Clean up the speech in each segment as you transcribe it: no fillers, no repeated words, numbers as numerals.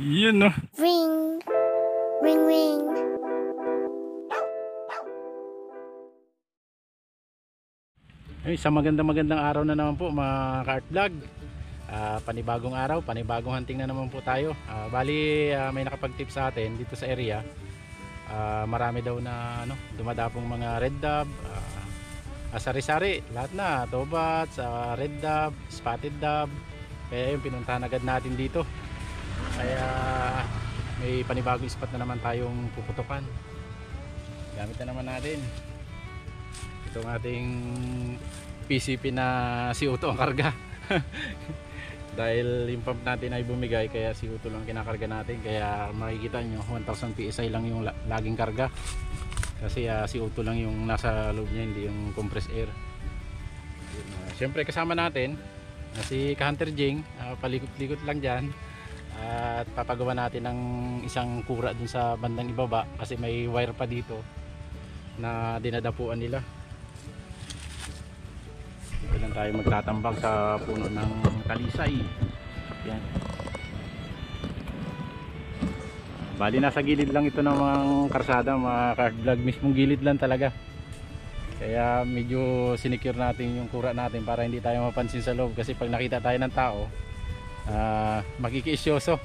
Yun no. Ring, ring, ring. Ay, sa magandang araw na naman po mga ka-art vlog. Panibagong araw, panibagong hunting na naman po tayo. May nakapag-tip sa atin dito sa area. Marami daw na dumadapong mga red dove, sari-sari, lahat na, tobats, red dove, spotted dove. Kaya yung pinuntahan agad natin dito. Kaya may panibagong spot na naman tayong puputukan. Gamit na naman natin itong ating PCP na CO2 ang karga. Dahil yung pump natin ay bumigay, kaya CO2 lang kinakarga natin. Kaya makikita nyo 1000 PSI lang yung laging karga, kasi CO2 lang yung nasa loob niya, hindi yung compressed air. Siyempre kasama natin si Hunter Jing, palikot-likot lang dyan. At papagawa natin ng isang kura dun sa bandang ibaba, kasi may wire pa dito na dinadapuan nila. Dito lang tayo magtatambang sa puno ng talisay. Yan. Bali nasa gilid lang ito ng mga karsada, mga ka-art vlog, mismong gilid lang talaga. Kaya medyo sinecure natin yung kura natin para hindi tayo mapansin sa loob, kasi pag nakita tayo ng tao, magkikiisyoso.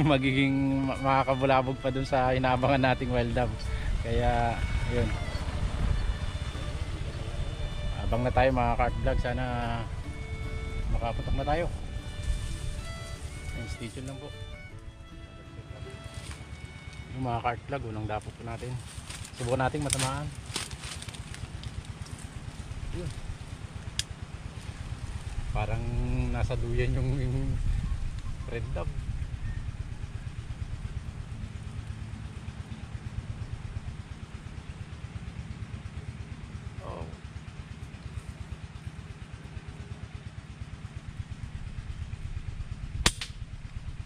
Magiging makakabulabog pa dun sa inaabangan nating wild dove. Kaya yun, abang na tayo mga ka-art vlog. Sana makaputok na tayo. Stay tuned lang po yung mga ka-art vlog. Unang dapo po natin, subukan natin matamaan. Yun, parang nasa duyan yung red dove.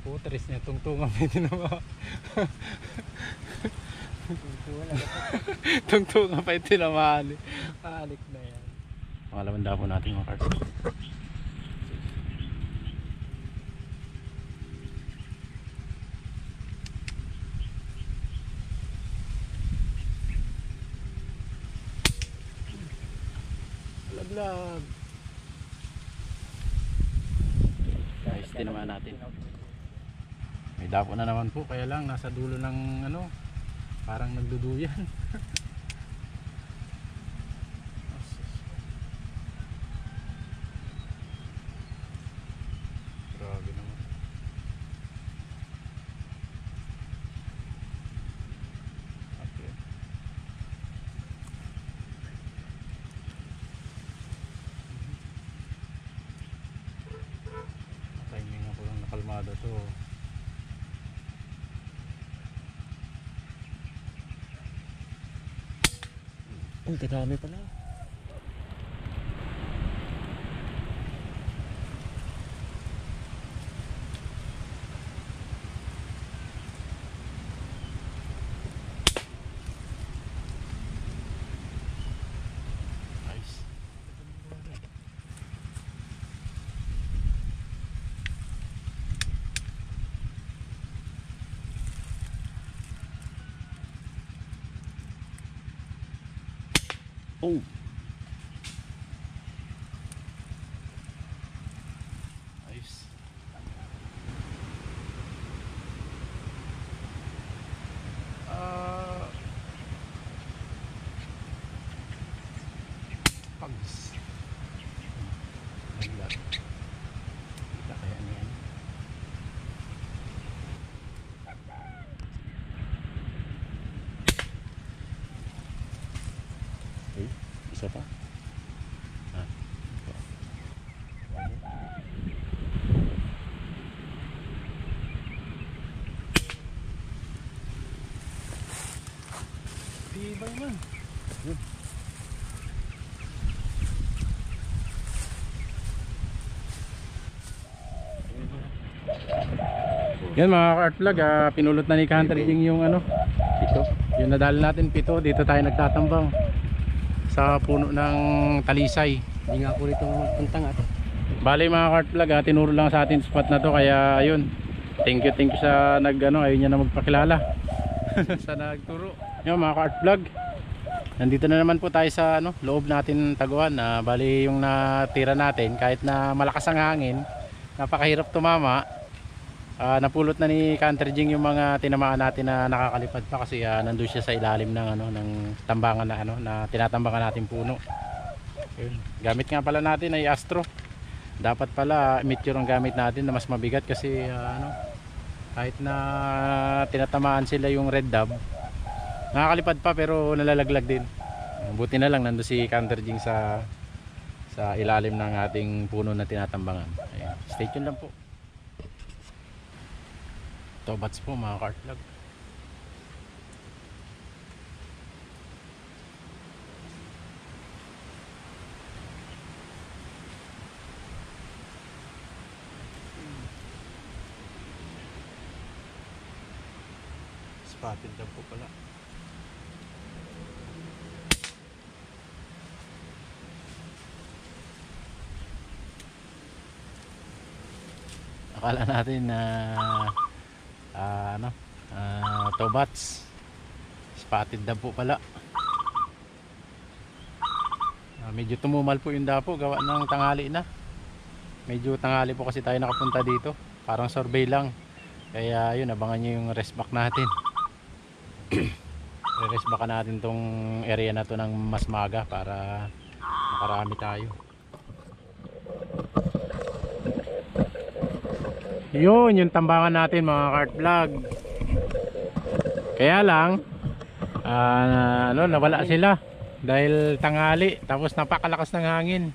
Puteris niya, tungtungan may tinama. Tungtungan pa yung tinamaan. Palik na yan. Pangalawang dapo natin mga cards. Laglag. Guys, tinamaan natin. May dapo na naman po, kaya lang nasa dulo ng parang nagduduyan. Grabe naman. Okay. Timing ako lang nakalmado to. Ang kadami pala. Nice. Oh. Nice. Pags. Naglag. Kita kaya niyan. Eh, isa pa. Tibay man. Yun. Yan mga ka-art vlog, pinulot na ni Hunter Jing yung pito. Yung nadali natin pito, dito tayo nagtatambang sa puno ng talisay. Hindi nga po rito magpuntang ato. Bali mga ka-art vlog, tinuro lang sa atin spot na to, kaya ayun, Thank you sa ayun niya na magpakilala. Sa nagturo. Yung mga ka-art vlog. Nandito na naman po tayo sa loob natin taguan. Bali yung natira natin kahit na malakas ang hangin, napakahirap tumama. Napulot na ni Counterjing yung mga tinamaan natin na nakakalipad pa kasi nandun siya sa ilalim ng tambangan na tinatambangan natin puno. Yun. Gamit nga pala natin ay Astro. Dapat pala Meteor ang gamit natin na mas mabigat kasi kahit na tinatamaan sila yung red dab, nakakalipad pa pero nalalaglag din. Buti na lang nandun si Counterjing sa ilalim ng ating puno na tinatambangan. Ayan. Stay tuned lang po. Tobats po mga ka-art vlog. Spotted daw po pala. Akala natin na tobats, spotted daw po pala. Medyo tumumal po yung dapo gawa ng tanghali na. Medyo tanghali po kasi tayo nakapunta dito, parang survey lang, kaya yun, abangan nyo yung rest back natin. Rest back natin tong area na to ng mas maga para makarami tayo. Yun yung tambangan natin mga ka-art vlog. Kaya lang nawala sila dahil tanghali tapos napakalakas ng hangin.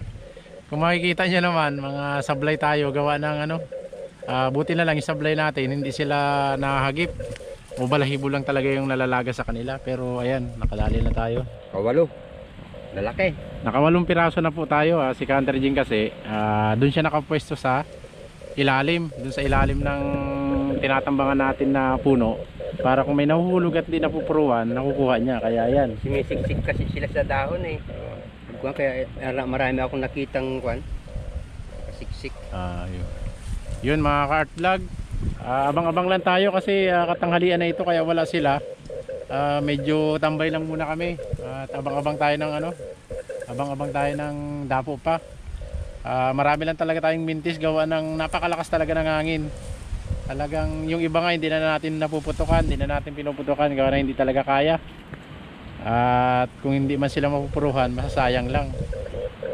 Kung makikita nyo naman, mga sablay tayo gawa ng buti na lang yung sablay natin hindi sila nahagip o balahibo lang talaga yung nalalaga sa kanila. Pero ayan, nakadali na tayo. Kawalo, lalaki. Nakawalong piraso na po tayo. Si Counterjing kasi dun siya nakapwesto sa ilalim, dun sa ilalim ng tinatambangan natin na puno para kung may nahuhulog at di napupuruan, nakukuha niya. Kaya yan, Sumisiksik kasi sila sa dahon eh. Kaya marami akong nakitang siksik. Yun mga ka-art vlog, abang-abang lang tayo kasi katanghalian na ito kaya wala sila. Medyo tambay lang muna kami at abang-abang tayo ng abang-abang tayo ng dapo pa. Marami lang talaga tayong mintis gawa ng napakalakas talaga ng hangin. Talagang yung iba nga hindi na natin napuputukan, hindi na natin pinuputukan gawa na hindi talaga kaya. At kung hindi man sila mapupuruhan, masasayang lang.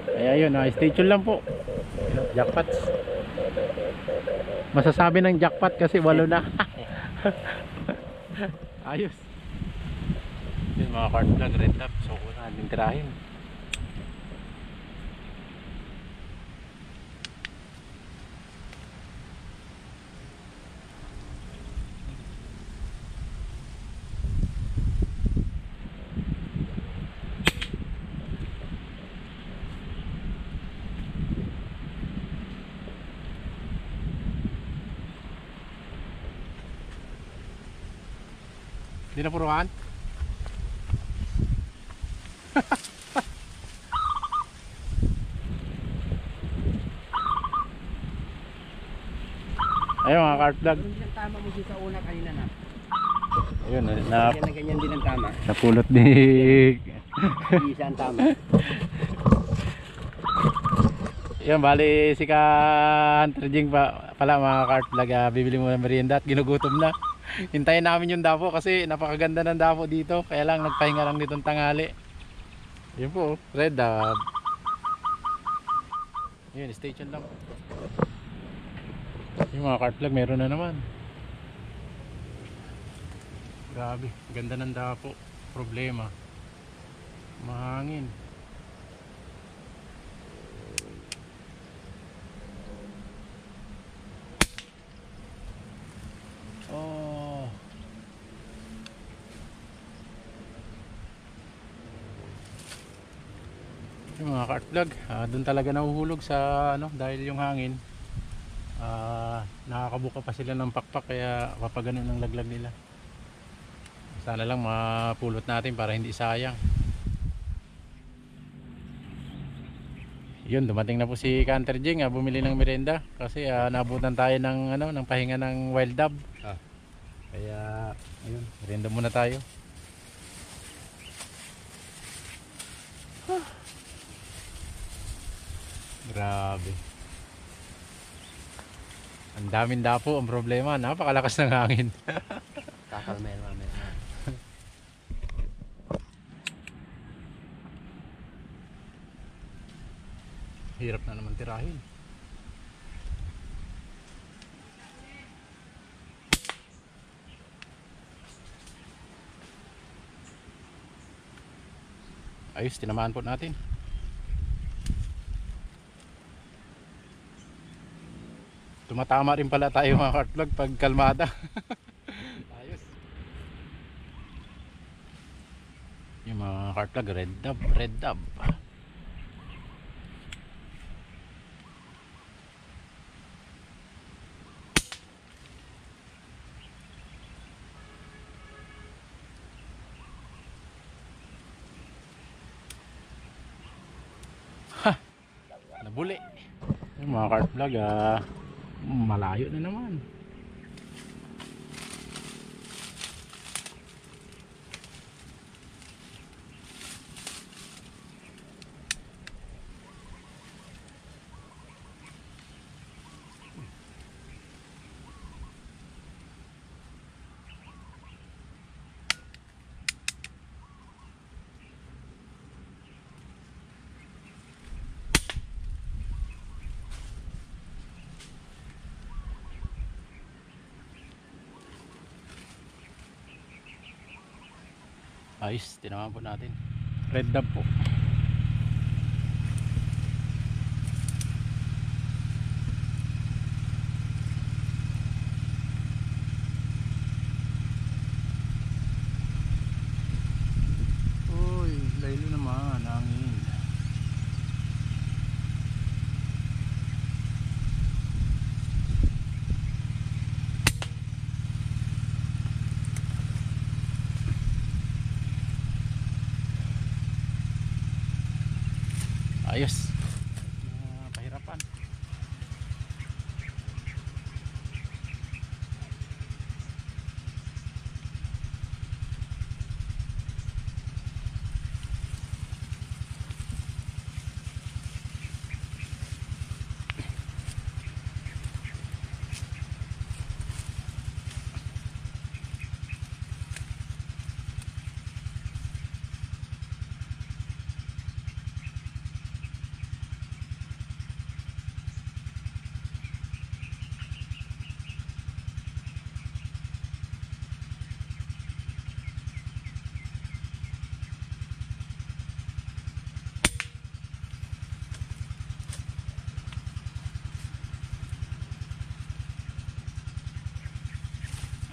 Kaya yun, stay tuned lang po. Jackpot. Masasabi ng jackpot kasi walo na. Ayos. Yun mga ka-art vlog, red top. So kung natin tirahin. Hindi na puruan? Ayun mga ka-art vlog. Ang tama mo dito sa una kanina na. Ayun, Ganyan din ang tama. napulot ni Isa ang tama. Yan, bali si Counterjing pala mga ka-art vlog, bibili mo ng merienda at ginugutom na. Hintayin namin yung dapo kasi napakaganda ng dapo dito. Kaya lang nagpahinga lang ditong tanghali. Yun po, red dab. Yun, stay tuned lang. Yung mga ka-art vlog meron na naman. Grabe, ganda ng dapo. Problema, mahangin. Oh. Yung mga ka-art vlog, doon talaga nahuhulog sa dahil yung hangin. Nakakabuka pa sila ng pakpak kaya papagano ng laglag nila. Sana lang mapulot natin para hindi sayang. Yun, dumating na po si Canter Jing, bumili ng merienda kasi naabutan tayo ng ng pahinga ng wild dove. Kaya ayun, merienda muna tayo. Grabe. Ang daming dapo, ang problema, napakalakas ng hangin. Kakalmayan mamaya. Hirap na naman tirahin. Ayos, tinamaan po natin. Tumatama rin pala tayo mga kartlog pag kalmada. Ayos. Yung mga kartlog, red dove, red dove. Nabuli. Yung mga cart vlog malayo na naman. Ayos, tinamaan po natin. Red dove po. Uy, laylo naman, hangin. Ayos. Pahirapan.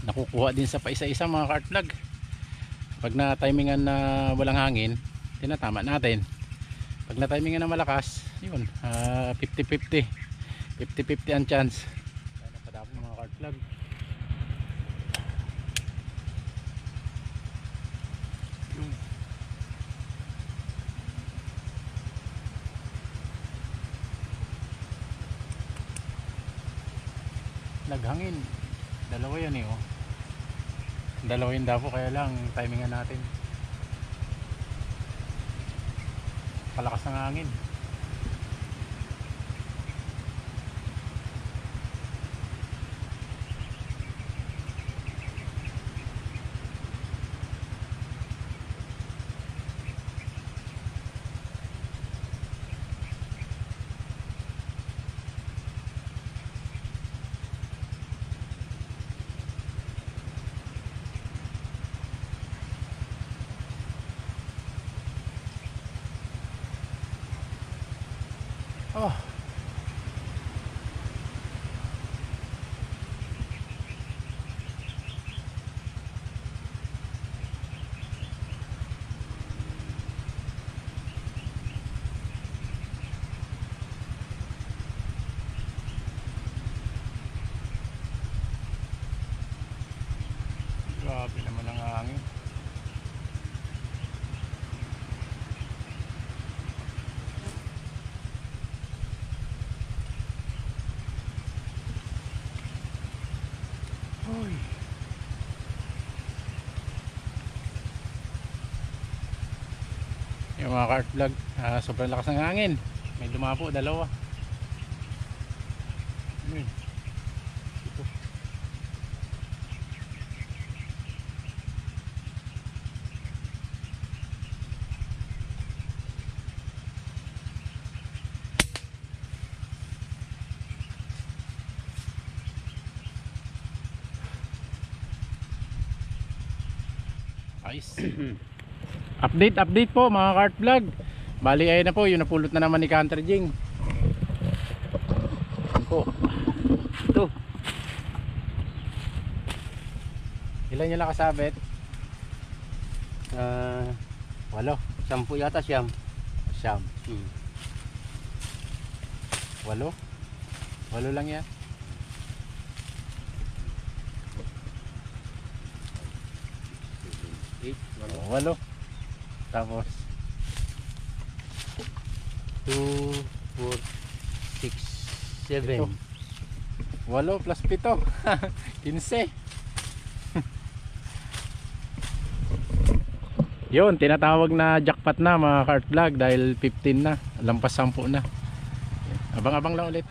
Nakukuha din sa paisa-isa mga cart vlog. Pag na timingan na walang hangin, tinatama natin. Pag na timingan na malakas, yun, 50-50 50-50 ang chance. Kaya napadapon mga cart vlog. Naghangin, dalawa yan eh, oh. Dalawa yung dapo, kaya lang timingan natin. Palakas ng hangin. Oh. Grabe naman ang hangin. Uy. Yung mga cart vlog, sobrang lakas ng hangin. May dumapo, dalawa. Ayun. Ito. Ayos. Update po mga cart vlog. Bali ayun na po, yung napulot na naman ni Country Jing. Yan po. Ito. Ilan yung nakasabit? 10 yata siyam. Siyam. Hmm. 8? 8 lang yan. Eight, 8. Tapos 2, 4, 6, 7. 8 plus 7. 15. Yun, tinatawag na jackpot na mga cart vlog dahil 15 na, lampas 10 na. Abang-abang lang ulit.